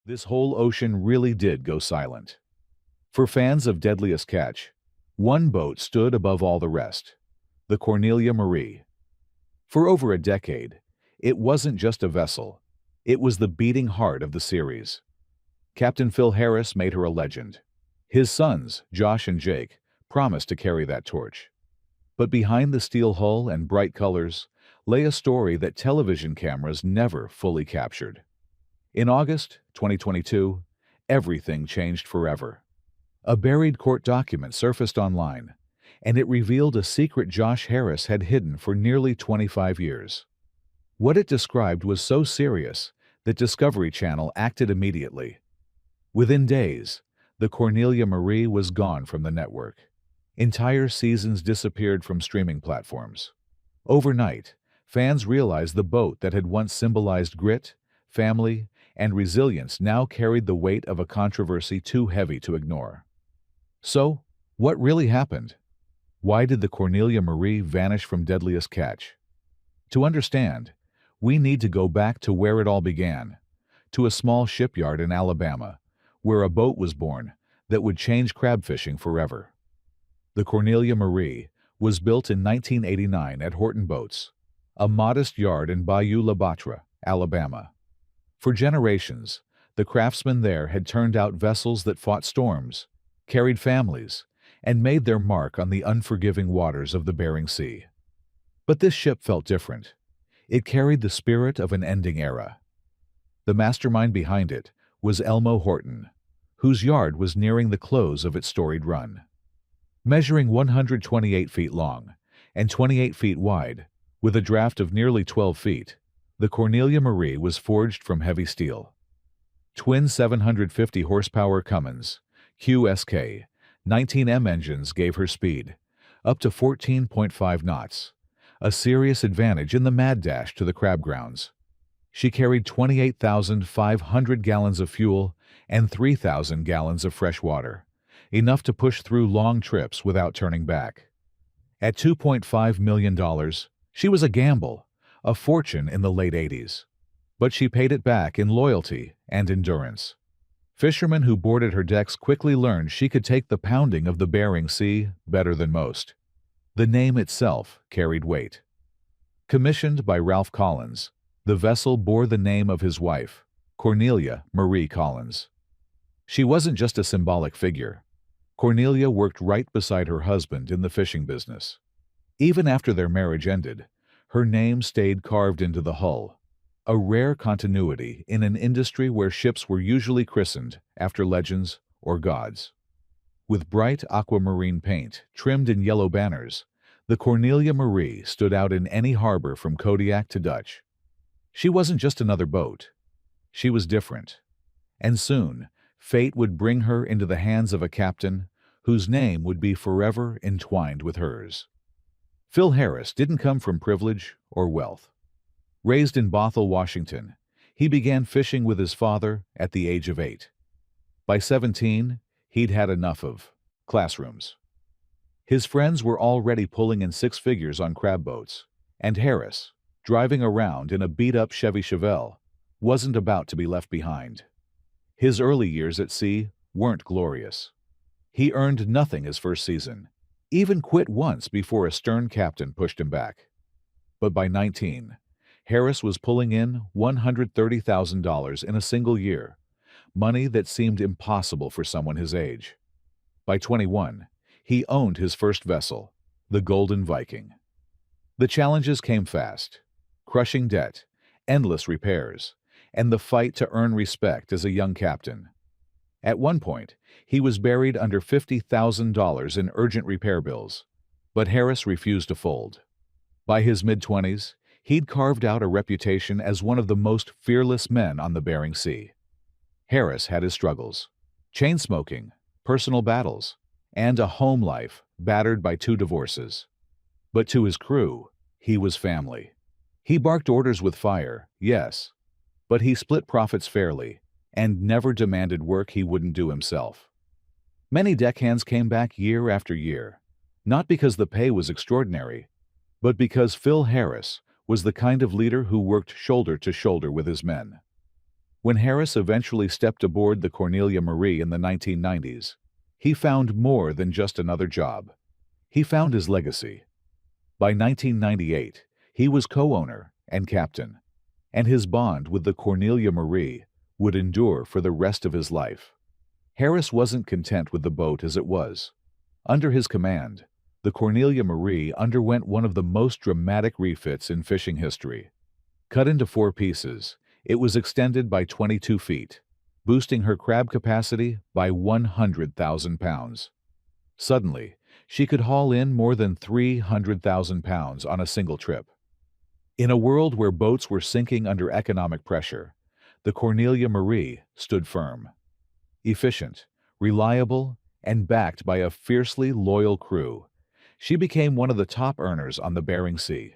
This whole ocean really did go silent. For fans of Deadliest Catch, one boat stood above all the rest: the Cornelia Marie. For over a decade, it wasn't just a vessel, it was the beating heart of the series. Captain Phil Harris made her a legend. His sons, Josh and Jake, promised to carry that torch. But behind the steel hull and bright colors lay a story that television cameras never fully captured. In August 2022, everything changed forever. A buried court document surfaced online, and it revealed a secret Josh Harris had hidden for nearly 25 years. What it described was so serious that Discovery Channel acted immediately. Within days, the Cornelia Marie was gone from the network. Entire seasons disappeared from streaming platforms. Overnight, fans realized the boat that had once symbolized grit, family, and resilience now carried the weight of a controversy too heavy to ignore. So, what really happened? Why did the Cornelia Marie vanish from Deadliest Catch? To understand, we need to go back to where it all began, to a small shipyard in Alabama, where a boat was born that would change crab fishing forever. The Cornelia Marie was built in 1989 at Horton Boats, a modest yard in Bayou La Batre, Alabama. For generations, the craftsmen there had turned out vessels that fought storms, carried families, and made their mark on the unforgiving waters of the Bering Sea. But this ship felt different. It carried the spirit of an ending era. The mastermind behind it was Elmo Horton, whose yard was nearing the close of its storied run. Measuring 128 feet long and 28 feet wide, with a draft of nearly 12 feet, the Cornelia Marie was forged from heavy steel. Twin 750 horsepower Cummins QSK 19M engines gave her speed, up to 14.5 knots, a serious advantage in the mad dash to the crab grounds. She carried 28,500 gallons of fuel and 3,000 gallons of fresh water, enough to push through long trips without turning back. At $2.5 million, she was a gamble, a fortune in the late 80s. But she paid it back in loyalty and endurance. Fishermen who boarded her decks quickly learned she could take the pounding of the Bering Sea better than most. The name itself carried weight. Commissioned by Ralph Collins, the vessel bore the name of his wife, Cornelia Marie Collins. She wasn't just a symbolic figure. Cornelia worked right beside her husband in the fishing business. Even after their marriage ended, her name stayed carved into the hull, a rare continuity in an industry where ships were usually christened after legends or gods. With bright aquamarine paint trimmed in yellow banners, the Cornelia Marie stood out in any harbor from Kodiak to Dutch. She wasn't just another boat. She was different. And soon, fate would bring her into the hands of a captain whose name would be forever entwined with hers. Phil Harris didn't come from privilege or wealth. Raised in Bothell, Washington, he began fishing with his father at the age of 8. By 17, he'd had enough of classrooms. His friends were already pulling in six figures on crab boats, and Harris, driving around in a beat-up Chevy Chevelle, wasn't about to be left behind. His early years at sea weren't glorious. He earned nothing his first season, even quit once before a stern captain pushed him back. But by 19, Harris was pulling in $130,000 in a single year, money that seemed impossible for someone his age. By 21, he owned his first vessel, the Golden Viking. The challenges came fast: crushing debt, endless repairs, and the fight to earn respect as a young captain. At one point, he was buried under $50,000 in urgent repair bills, but Harris refused to fold. By his mid-20s, he'd carved out a reputation as one of the most fearless men on the Bering Sea. Harris had his struggles: chain smoking, personal battles, and a home life battered by 2 divorces. But to his crew, he was family. He barked orders with fire, yes, but he split profits fairly and never demanded work he wouldn't do himself. Many deckhands came back year after year, not because the pay was extraordinary, but because Phil Harris was the kind of leader who worked shoulder to shoulder with his men. When Harris eventually stepped aboard the Cornelia Marie in the 1990s, he found more than just another job. He found his legacy. By 1998, he was co-owner and captain, and his bond with the Cornelia Marie would endure for the rest of his life. Harris wasn't content with the boat as it was. Under his command, the Cornelia Marie underwent one of the most dramatic refits in fishing history. Cut into 4 pieces, it was extended by 22 feet, boosting her crab capacity by 100,000 pounds. Suddenly, she could haul in more than 300,000 pounds on a single trip. In a world where boats were sinking under economic pressure, the Cornelia Marie stood firm. Efficient, reliable, and backed by a fiercely loyal crew, she became one of the top earners on the Bering Sea.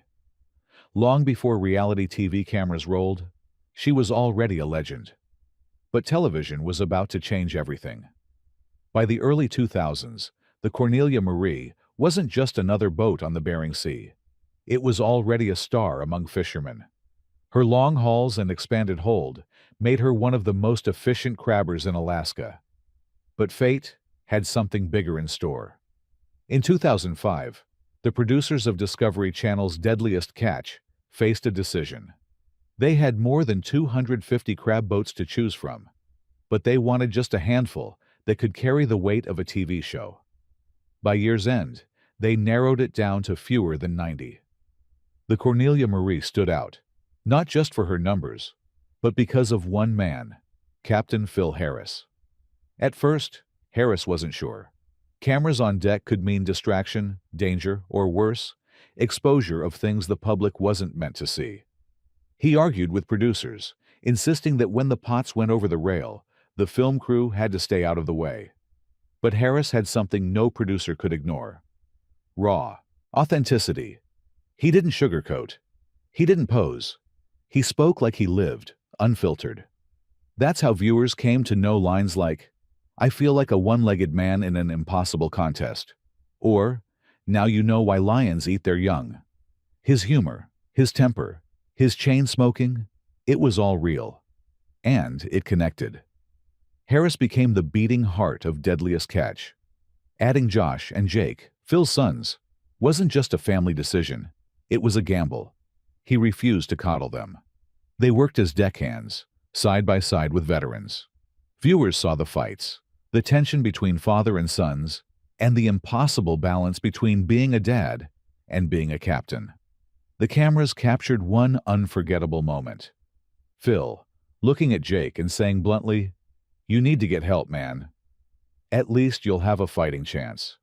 Long before reality TV cameras rolled, she was already a legend. But television was about to change everything. By the early 2000s, the Cornelia Marie wasn't just another boat on the Bering Sea. It was already a star among fishermen. Her long hauls and expanded hold made her one of the most efficient crabbers in Alaska. But fate had something bigger in store. In 2005, the producers of Discovery Channel's Deadliest Catch faced a decision. They had more than 250 crab boats to choose from, but they wanted just a handful that could carry the weight of a TV show. By year's end, they narrowed it down to fewer than 90. The Cornelia Marie stood out, not just for her numbers, but because of one man, Captain Phil Harris. At first, Harris wasn't sure. Cameras on deck could mean distraction, danger, or worse, exposure of things the public wasn't meant to see. He argued with producers, insisting that when the pots went over the rail, the film crew had to stay out of the way. But Harris had something no producer could ignore: raw authenticity. He didn't sugarcoat. He didn't pose. He spoke like he lived, unfiltered. That's how viewers came to know lines like, "I feel like a one-legged man in an impossible contest," or, "Now you know why lions eat their young." His humor, his temper, his chain smoking, it was all real. And it connected. Harris became the beating heart of Deadliest Catch. Adding Josh and Jake, Phil's sons, wasn't just a family decision. It was a gamble. He refused to coddle them. They worked as deckhands, side by side with veterans. Viewers saw the fights, the tension between father and sons, and the impossible balance between being a dad and being a captain. The cameras captured one unforgettable moment. Phil, looking at Jake and saying bluntly, "You need to get help, man. At least you'll have a fighting chance."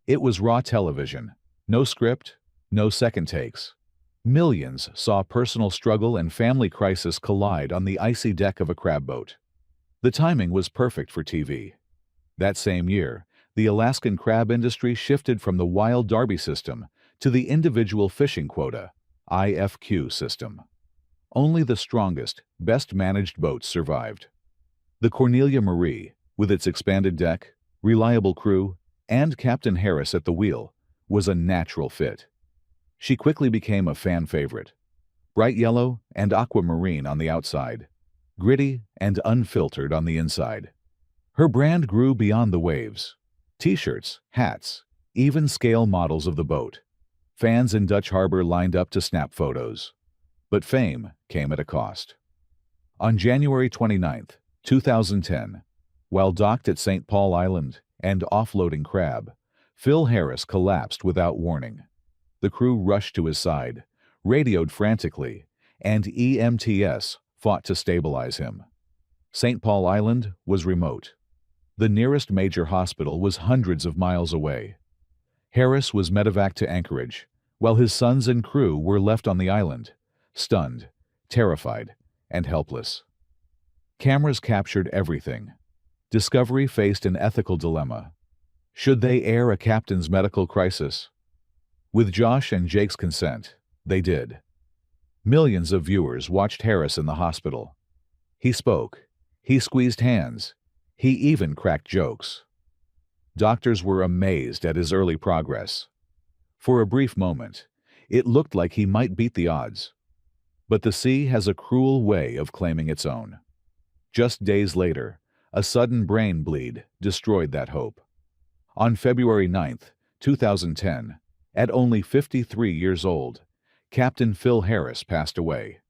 It was raw television. No script, no second takes. Millions saw personal struggle and family crisis collide on the icy deck of a crab boat. The timing was perfect for TV. That same year, the Alaskan crab industry shifted from the wild derby system to the individual fishing quota, IFQ system. Only the strongest, best-managed boats survived. The Cornelia Marie, with its expanded deck, reliable crew, and Captain Harris at the wheel, was a natural fit. She quickly became a fan favorite. Bright yellow and aquamarine on the outside, gritty and unfiltered on the inside. Her brand grew beyond the waves. T-shirts, hats, even scale models of the boat. Fans in Dutch Harbor lined up to snap photos. But fame came at a cost. On January 29, 2010, while docked at St. Paul Island and offloading crab, Phil Harris collapsed without warning. The crew rushed to his side, radioed frantically, and EMTs fought to stabilize him. St. Paul Island was remote. The nearest major hospital was hundreds of miles away. Harris was medevaced to Anchorage, while his sons and crew were left on the island, stunned, terrified, and helpless. Cameras captured everything. Discovery faced an ethical dilemma. Should they air a captain's medical crisis? With Josh and Jake's consent, they did. Millions of viewers watched Harris in the hospital. He spoke. He squeezed hands. He even cracked jokes. Doctors were amazed at his early progress. For a brief moment, it looked like he might beat the odds. But the sea has a cruel way of claiming its own. Just days later, a sudden brain bleed destroyed that hope. On February 9, 2010, at only 53 years old, Captain Phil Harris passed away.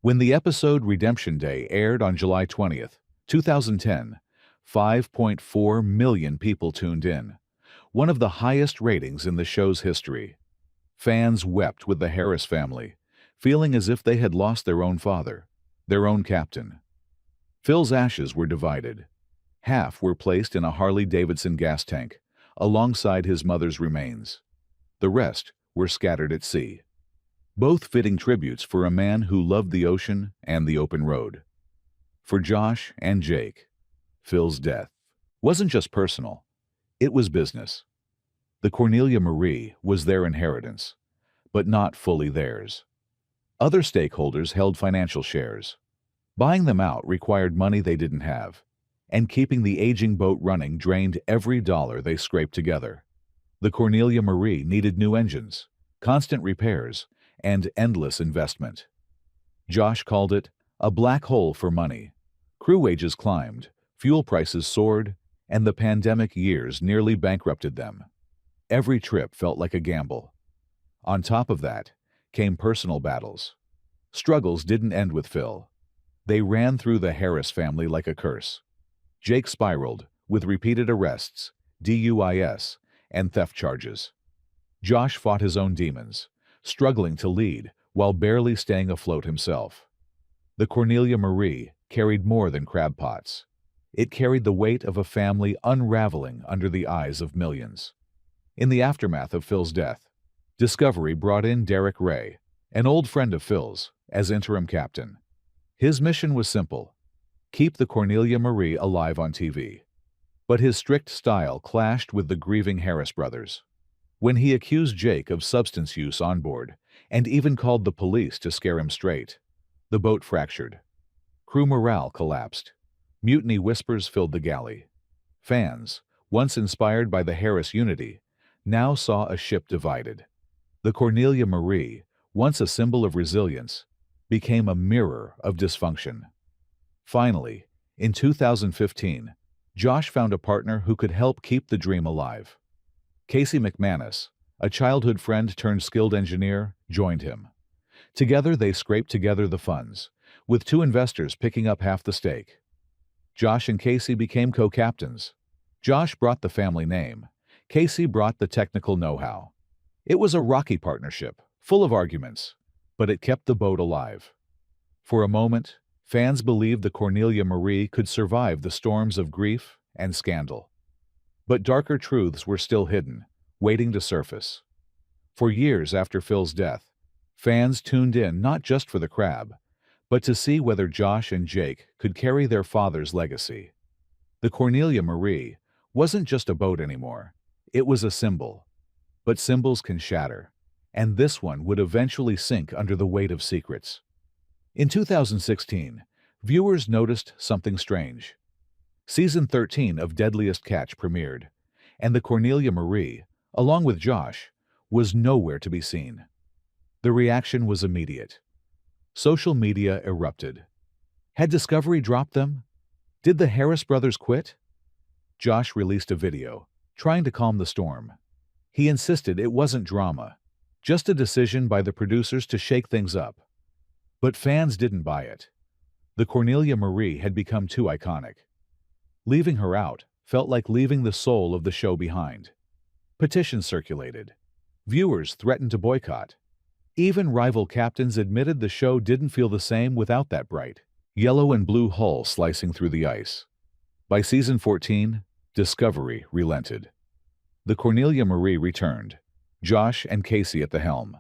When the episode Redemption Day aired on July 20th, 2010, 5.4 million people tuned in, one of the highest ratings in the show's history. Fans wept with the Harris family, feeling as if they had lost their own father, their own captain. Phil's ashes were divided. Half were placed in a Harley-Davidson gas tank, alongside his mother's remains. The rest were scattered at sea. Both fitting tributes for a man who loved the ocean and the open road. For Josh and Jake, Phil's death wasn't just personal, it was business. The Cornelia Marie was their inheritance, but not fully theirs. Other stakeholders held financial shares. Buying them out required money they didn't have, and keeping the aging boat running drained every dollar they scraped together. The Cornelia Marie needed new engines, constant repairs, and endless investment. Josh called it a black hole for money. Crew wages climbed, fuel prices soared, and the pandemic years nearly bankrupted them. Every trip felt like a gamble. On top of that came personal battles. Struggles didn't end with Phil. They ran through the Harris family like a curse. Jake spiraled, with repeated arrests, DUIs, and theft charges. Josh fought his own demons, struggling to lead while barely staying afloat himself. The Cornelia Marie carried more than crab pots. It carried the weight of a family unraveling under the eyes of millions. In the aftermath of Phil's death, Discovery brought in Derek Ray, an old friend of Phil's, as interim captain. His mission was simple: keep the Cornelia Marie alive on TV. But his strict style clashed with the grieving Harris brothers. When he accused Jake of substance use on board, and even called the police to scare him straight, the boat fractured. Crew morale collapsed. Mutiny whispers filled the galley. Fans, once inspired by the Harris unity, now saw a ship divided. The Cornelia Marie, once a symbol of resilience, became a mirror of dysfunction. Finally, in 2015, Josh found a partner who could help keep the dream alive. Casey McManus, a childhood friend turned skilled engineer, joined him. Together they scraped together the funds, with two investors picking up half the stake. Josh and Casey became co-captains. Josh brought the family name. Casey brought the technical know-how. It was a rocky partnership, full of arguments, but it kept the boat alive. For a moment, fans believed the Cornelia Marie could survive the storms of grief and scandal. But darker truths were still hidden, waiting to surface. For years after Phil's death, fans tuned in not just for the crab, but to see whether Josh and Jake could carry their father's legacy. The Cornelia Marie wasn't just a boat anymore. It was a symbol. But symbols can shatter, and this one would eventually sink under the weight of secrets. In 2016, viewers noticed something strange. Season 13 of Deadliest Catch premiered, and the Cornelia Marie, along with Josh, was nowhere to be seen. The reaction was immediate. Social media erupted. Had Discovery dropped them? Did the Harris brothers quit? Josh released a video, trying to calm the storm. He insisted it wasn't drama, just a decision by the producers to shake things up. But fans didn't buy it. The Cornelia Marie had become too iconic. Leaving her out felt like leaving the soul of the show behind. Petitions circulated. Viewers threatened to boycott. Even rival captains admitted the show didn't feel the same without that bright, yellow and blue hull slicing through the ice. By season 14, Discovery relented. The Cornelia Marie returned, Josh and Casey at the helm.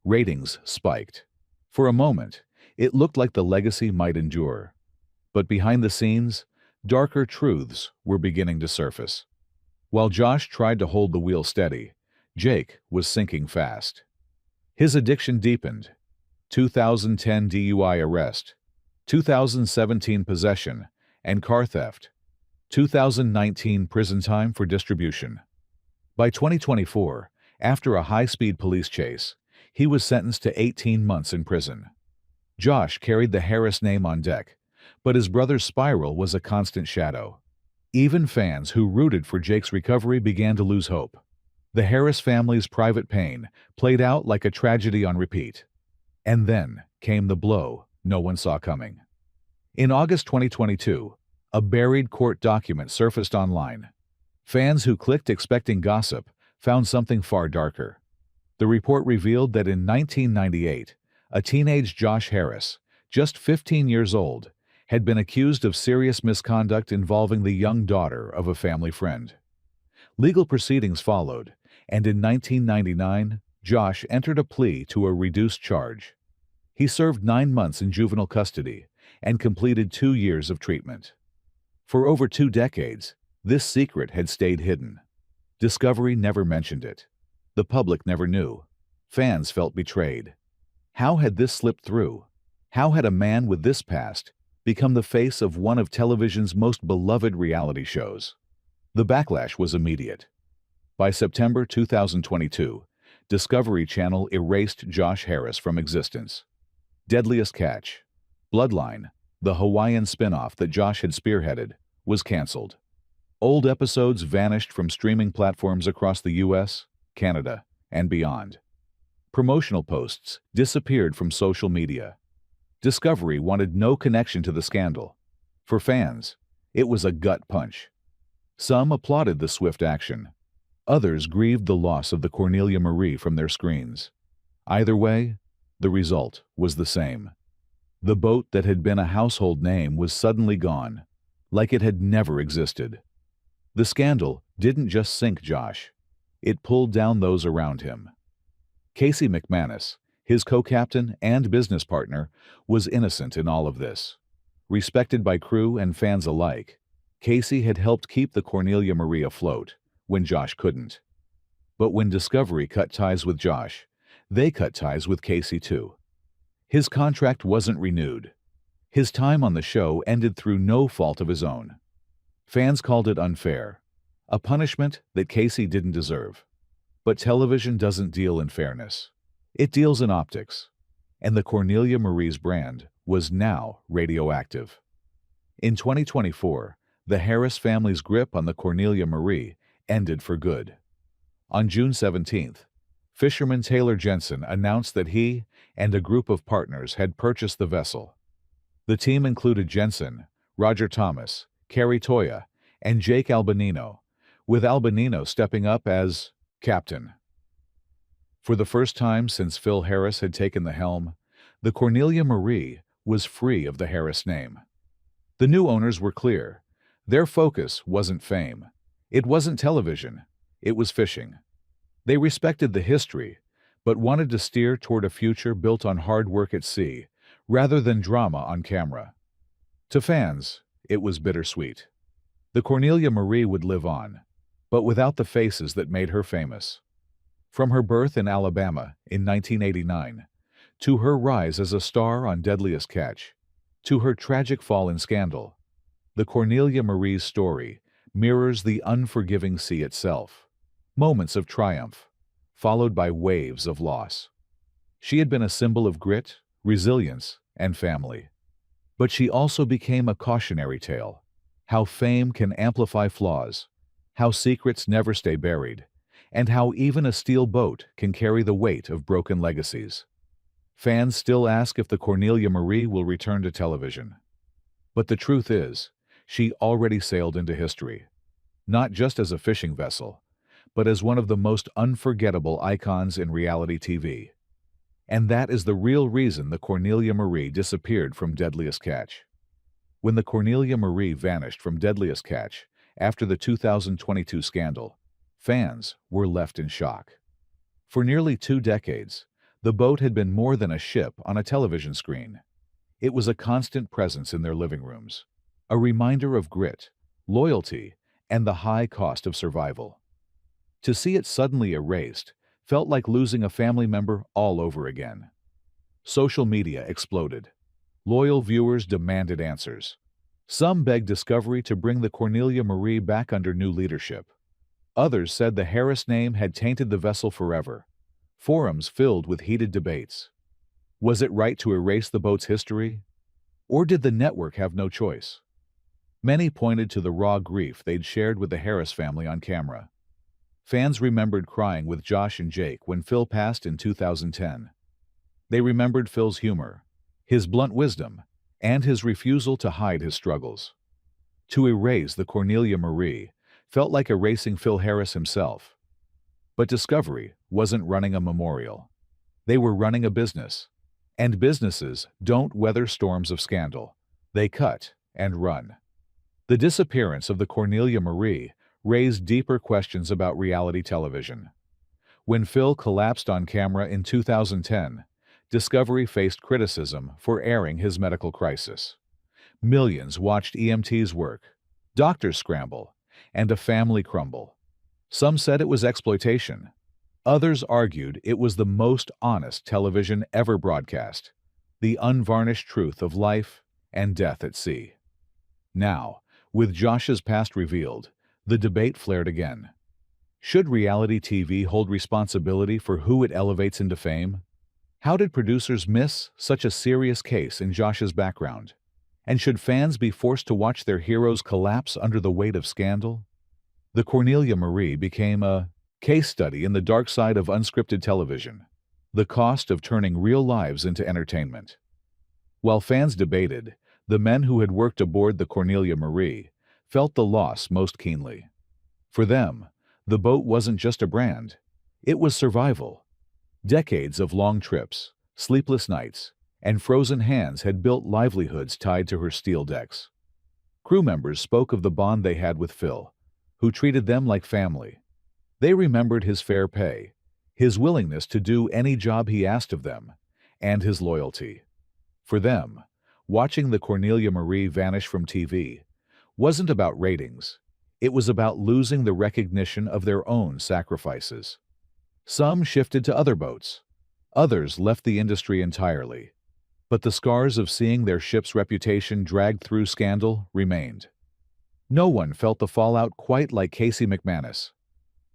Ratings spiked. For a moment, it looked like the legacy might endure. But behind the scenes, darker truths were beginning to surface. While Josh tried to hold the wheel steady, Jake was sinking fast. His addiction deepened. 2010 DUI arrest, 2017 possession and car theft, 2019 prison time for distribution. By 2024, after a high-speed police chase, he was sentenced to 18 months in prison. Josh carried the Harris name on deck, But his brother's spiral was a constant shadow. Even fans who rooted for Jake's recovery began to lose hope. The Harris family's private pain played out like a tragedy on repeat. And then came the blow no one saw coming. In August 2022, a buried court document surfaced online. Fans who clicked expecting gossip found something far darker. The report revealed that in 1998, a teenage Josh Harris, just 15 years old, had been accused of serious misconduct involving the young daughter of a family friend. Legal proceedings followed, and in 1999, Josh entered a plea to a reduced charge. He served 9 months in juvenile custody and completed 2 years of treatment. For over 2 decades, this secret had stayed hidden. Discovery never mentioned it. The public never knew. Fans felt betrayed. How had this slipped through? How had a man with this past become the face of one of television's most beloved reality shows? The backlash was immediate. By September 2022, Discovery Channel erased Josh Harris from existence. Deadliest Catch, Bloodline, the Hawaiian spin-off that Josh had spearheaded, was canceled. Old episodes vanished from streaming platforms across the US, Canada, and beyond. Promotional posts disappeared from social media. Discovery wanted no connection to the scandal. For fans, it was a gut punch. Some applauded the swift action. Others grieved the loss of the Cornelia Marie from their screens. Either way, the result was the same. The boat that had been a household name was suddenly gone, like it had never existed. The scandal didn't just sink Josh. It pulled down those around him. Casey McManus, his co-captain and business partner, was innocent in all of this. Respected by crew and fans alike, Casey had helped keep the Cornelia Marie afloat when Josh couldn't. But when Discovery cut ties with Josh, they cut ties with Casey too. His contract wasn't renewed. His time on the show ended through no fault of his own. Fans called it unfair, a punishment that Casey didn't deserve. But television doesn't deal in fairness. It deals in optics, and the Cornelia Marie's brand was now radioactive. In 2024, the Harris family's grip on the Cornelia Marie ended for good. On June 17th, fisherman Taylor Jensen announced that he and a group of partners had purchased the vessel. The team included Jensen, Roger Thomas, Carrie Toya, and Jake Albanino, with Albanino stepping up as captain. For the first time since Phil Harris had taken the helm, the Cornelia Marie was free of the Harris name. The new owners were clear. Their focus wasn't fame. It wasn't television. It was fishing. They respected the history, but wanted to steer toward a future built on hard work at sea, rather than drama on camera. To fans, it was bittersweet. The Cornelia Marie would live on, but without the faces that made her famous. From her birth in Alabama in 1989, to her rise as a star on Deadliest Catch, to her tragic fall in scandal, the Cornelia Marie's story mirrors the unforgiving sea itself. Moments of triumph, followed by waves of loss. She had been a symbol of grit, resilience, and family. But she also became a cautionary tale. How fame can amplify flaws, how secrets never stay buried, and how even a steel boat can carry the weight of broken legacies. Fans still ask if the Cornelia Marie will return to television. But the truth is, she already sailed into history, not just as a fishing vessel, but as one of the most unforgettable icons in reality TV. And that is the real reason the Cornelia Marie disappeared from Deadliest Catch. When the Cornelia Marie vanished from Deadliest Catch after the 2022 scandal, fans were left in shock. For nearly 2 decades, the boat had been more than a ship on a television screen. It was a constant presence in their living rooms, a reminder of grit, loyalty, and the high cost of survival. To see it suddenly erased felt like losing a family member all over again. Social media exploded. Loyal viewers demanded answers. Some begged Discovery to bring the Cornelia Marie back under new leadership. Others said the Harris name had tainted the vessel forever. Forums filled with heated debates. Was it right to erase the boat's history? Or did the network have no choice? Many pointed to the raw grief they'd shared with the Harris family on camera. Fans remembered crying with Josh and Jake when Phil passed in 2010. They remembered Phil's humor, his blunt wisdom, and his refusal to hide his struggles. To erase the Cornelia Marie felt like erasing Phil Harris himself. But Discovery wasn't running a memorial. They were running a business. And businesses don't weather storms of scandal. They cut and run. The disappearance of the Cornelia Marie raised deeper questions about reality television. When Phil collapsed on camera in 2010, Discovery faced criticism for airing his medical crisis. Millions watched EMTs work, doctors scramble, and a family crumble. Some said it was exploitation. Others argued it was the most honest television ever broadcast, the unvarnished truth of life and death at sea. Now, with Josh's past revealed, the debate flared again. Should reality TV hold responsibility for who it elevates into fame? How did producers miss such a serious case in Josh's background? And should fans be forced to watch their heroes collapse under the weight of scandal? The Cornelia Marie became a case study in the dark side of unscripted television, the cost of turning real lives into entertainment. While fans debated, the men who had worked aboard the Cornelia Marie felt the loss most keenly. For them, the boat wasn't just a brand, it was survival. Decades of long trips, sleepless nights, and frozen hands had built livelihoods tied to her steel decks. Crew members spoke of the bond they had with Phil, who treated them like family. They remembered his fair pay, his willingness to do any job he asked of them, and his loyalty. For them, watching the Cornelia Marie vanish from TV wasn't about ratings. It was about losing the recognition of their own sacrifices. Some shifted to other boats. Others left the industry entirely. But the scars of seeing their ship's reputation dragged through scandal remained. No one felt the fallout quite like Casey McManus.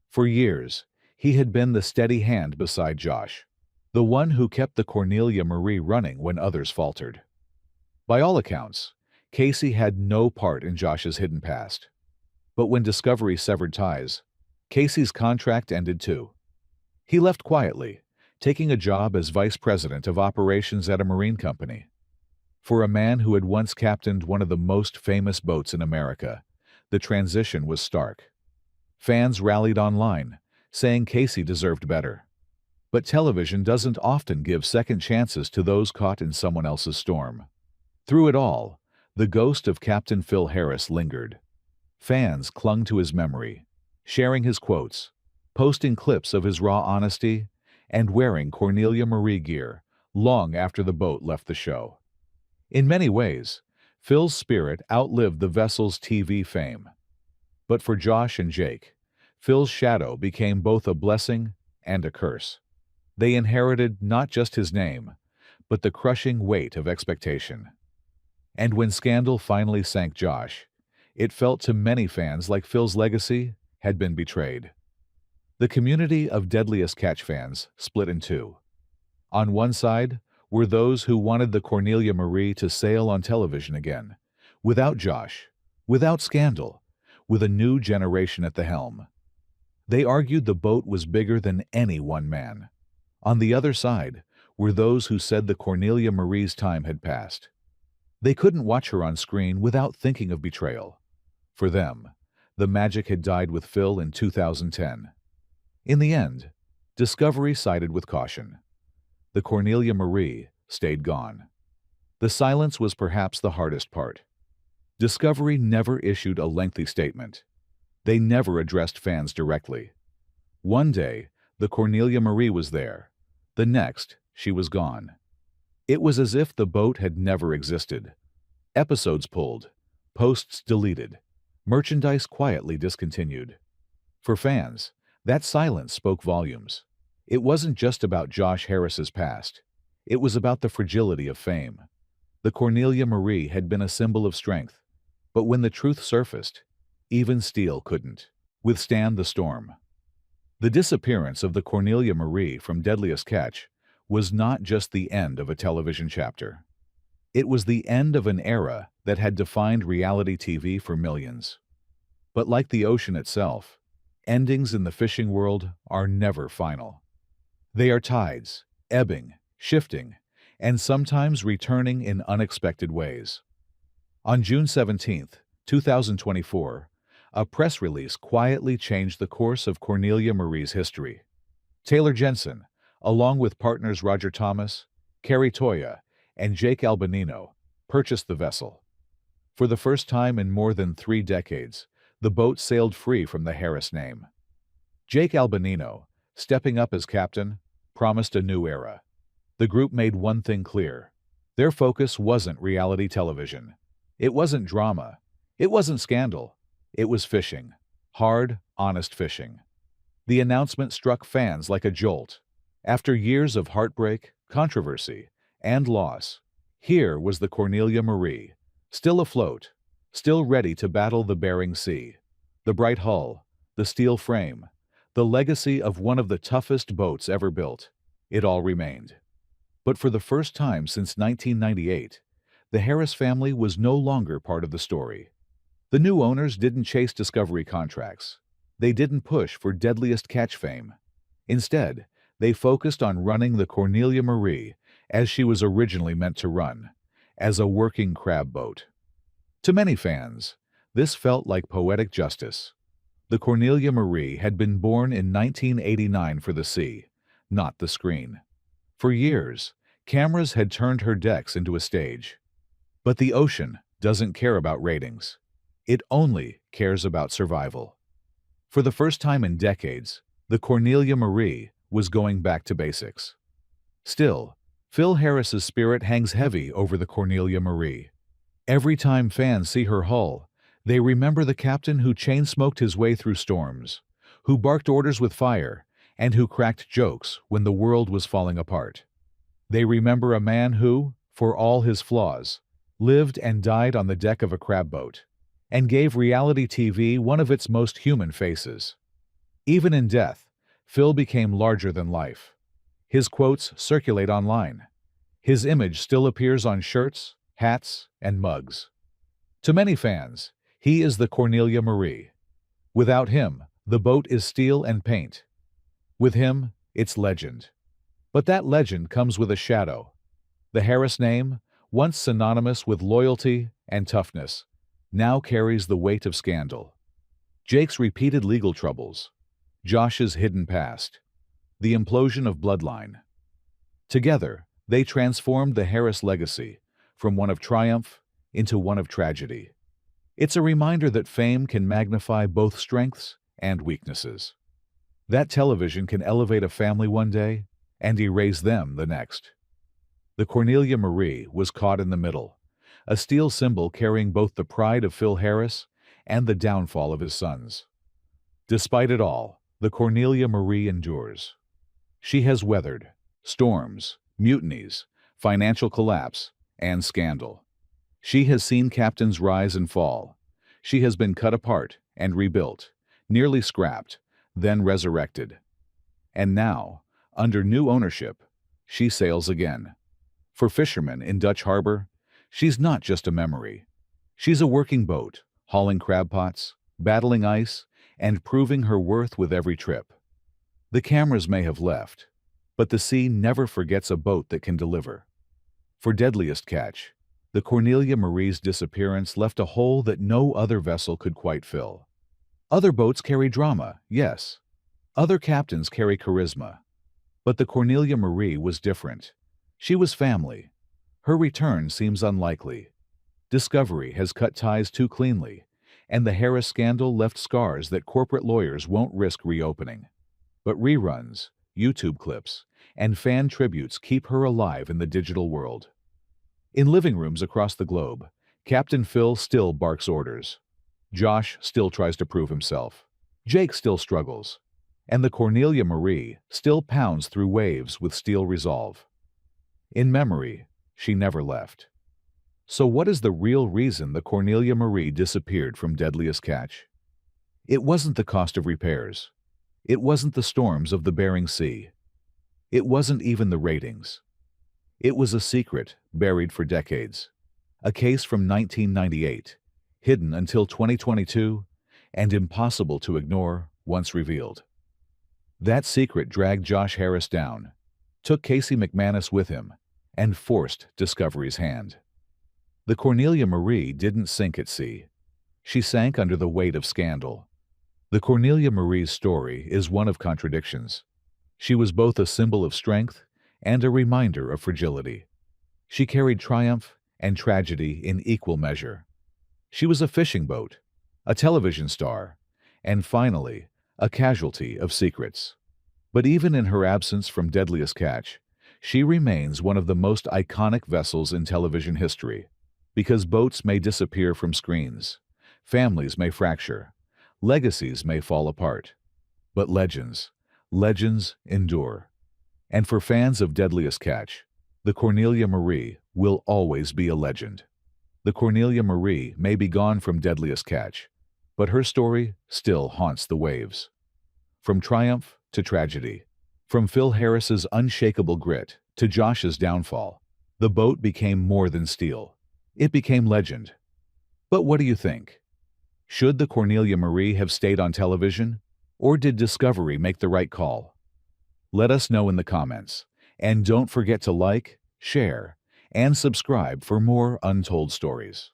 For years, he had been the steady hand beside Josh, the one who kept the Cornelia Marie running when others faltered. By all accounts, Casey had no part in Josh's hidden past. But when Discovery severed ties, Casey's contract ended too. He left quietly, taking a job as vice president of operations at a marine company. For a man who had once captained one of the most famous boats in America, the transition was stark. Fans rallied online, saying Casey deserved better. But television doesn't often give second chances to those caught in someone else's storm. Through it all, the ghost of Captain Phil Harris lingered. Fans clung to his memory, sharing his quotes, posting clips of his raw honesty, and wearing Cornelia Marie gear long after the boat left the show. In many ways, Phil's spirit outlived the vessel's TV fame. But for Josh and Jake, Phil's shadow became both a blessing and a curse. They inherited not just his name, but the crushing weight of expectation. And when scandal finally sank Josh, it felt to many fans like Phil's legacy had been betrayed. The community of Deadliest Catch fans split in two. On one side were those who wanted the Cornelia Marie to sail on television again, without Josh, without scandal, with a new generation at the helm. They argued the boat was bigger than any one man. On the other side were those who said the Cornelia Marie's time had passed. They couldn't watch her on screen without thinking of betrayal. For them, the magic had died with Phil in 2010. In the end, Discovery sided with caution. The Cornelia Marie stayed gone. The silence was perhaps the hardest part. Discovery never issued a lengthy statement. They never addressed fans directly. One day, the Cornelia Marie was there. The next, she was gone. It was as if the boat had never existed. Episodes pulled, posts deleted, merchandise quietly discontinued. For fans, that silence spoke volumes. It wasn't just about Josh Harris's past. It was about the fragility of fame. The Cornelia Marie had been a symbol of strength, but when the truth surfaced, even steel couldn't withstand the storm. The disappearance of the Cornelia Marie from Deadliest Catch was not just the end of a television chapter. It was the end of an era that had defined reality TV for millions. But like the ocean itself, endings in the fishing world are never final. They are tides, ebbing, shifting, and sometimes returning in unexpected ways. On June 17, 2024, a press release quietly changed the course of Cornelia Marie's history. Taylor Jensen, along with partners Roger Thomas, Carrie Toya, and Jake Albanino, purchased the vessel. For the first time in more than 3 decades, the boat sailed free from the Harris name. Jake Albanino, stepping up as captain, promised a new era. The group made one thing clear. Their focus wasn't reality television. It wasn't drama. It wasn't scandal. It was fishing. Hard, honest fishing. The announcement struck fans like a jolt. After years of heartbreak, controversy, and loss, here was the Cornelia Marie, still afloat, still ready to battle the Bering Sea. The bright hull, the steel frame, the legacy of one of the toughest boats ever built, it all remained. But for the first time since 1998, the Harris family was no longer part of the story. The new owners didn't chase Discovery contracts. They didn't push for Deadliest Catch fame. Instead, they focused on running the Cornelia Marie as she was originally meant to run, as a working crab boat. To many fans, this felt like poetic justice. The Cornelia Marie had been born in 1989 for the sea, not the screen. For years, cameras had turned her decks into a stage. But the ocean doesn't care about ratings. It only cares about survival. For the first time in decades, the Cornelia Marie was going back to basics. Still, Phil Harris's spirit hangs heavy over the Cornelia Marie. Every time fans see her hull, they remember the captain who chain-smoked his way through storms, who barked orders with fire, and who cracked jokes when the world was falling apart. They remember a man who, for all his flaws, lived and died on the deck of a crab boat, and gave reality TV one of its most human faces. Even in death, Phil became larger than life. His quotes circulate online. His image still appears on shirts, hats, and mugs. To many fans, he is the Cornelia Marie. Without him, the boat is steel and paint. With him, it's legend. But that legend comes with a shadow. The Harris name, once synonymous with loyalty and toughness, now carries the weight of scandal. Jake's repeated legal troubles, Josh's hidden past, the implosion of bloodline. Together, they transformed the Harris legacy from one of triumph into one of tragedy. It's a reminder that fame can magnify both strengths and weaknesses. That television can elevate a family one day and erase them the next. The Cornelia Marie was caught in the middle, a steel symbol carrying both the pride of Phil Harris and the downfall of his sons. Despite it all, the Cornelia Marie endures. She has weathered storms, mutinies, financial collapse, and scandal. She has seen captains rise and fall. She has been cut apart and rebuilt, nearly scrapped, then resurrected. And now, under new ownership, she sails again. For fishermen in Dutch Harbor, she's not just a memory. She's a working boat, hauling crab pots, battling ice, and proving her worth with every trip. The cameras may have left, but the sea never forgets a boat that can deliver. For Deadliest Catch, the Cornelia Marie's disappearance left a hole that no other vessel could quite fill. Other boats carry drama, yes. Other captains carry charisma. But the Cornelia Marie was different. She was family. Her return seems unlikely. Discovery has cut ties too cleanly, and the Harris scandal left scars that corporate lawyers won't risk reopening. But reruns, YouTube clips, and fan tributes keep her alive in the digital world. In living rooms across the globe, Captain Phil still barks orders. Josh still tries to prove himself. Jake still struggles. And the Cornelia Marie still pounds through waves with steel resolve. In memory, she never left. So what is the real reason the Cornelia Marie disappeared from Deadliest Catch? It wasn't the cost of repairs. It wasn't the storms of the Bering Sea. It wasn't even the ratings. It was a secret buried for decades. A case from 1998, hidden until 2022, and impossible to ignore once revealed. That secret dragged Josh Harris down, took Casey McManus with him, and forced Discovery's hand. The Cornelia Marie didn't sink at sea. She sank under the weight of scandal. The Cornelia Marie's story is one of contradictions. She was both a symbol of strength and a reminder of fragility. She carried triumph and tragedy in equal measure. She was a fishing boat, a television star, and finally, a casualty of secrets. But even in her absence from Deadliest Catch, she remains one of the most iconic vessels in television history. Because boats may disappear from screens, families may fracture, legacies may fall apart. But legends endure. And for fans of Deadliest Catch, the Cornelia Marie will always be a legend. The Cornelia Marie may be gone from Deadliest Catch, but her story still haunts the waves. From triumph to tragedy, from Phil Harris's unshakable grit to Josh's downfall, the boat became more than steel. It became legend. But what do you think? Should the Cornelia Marie have stayed on television, or did Discovery make the right call? Let us know in the comments, and don't forget to like, share, and subscribe for more untold stories.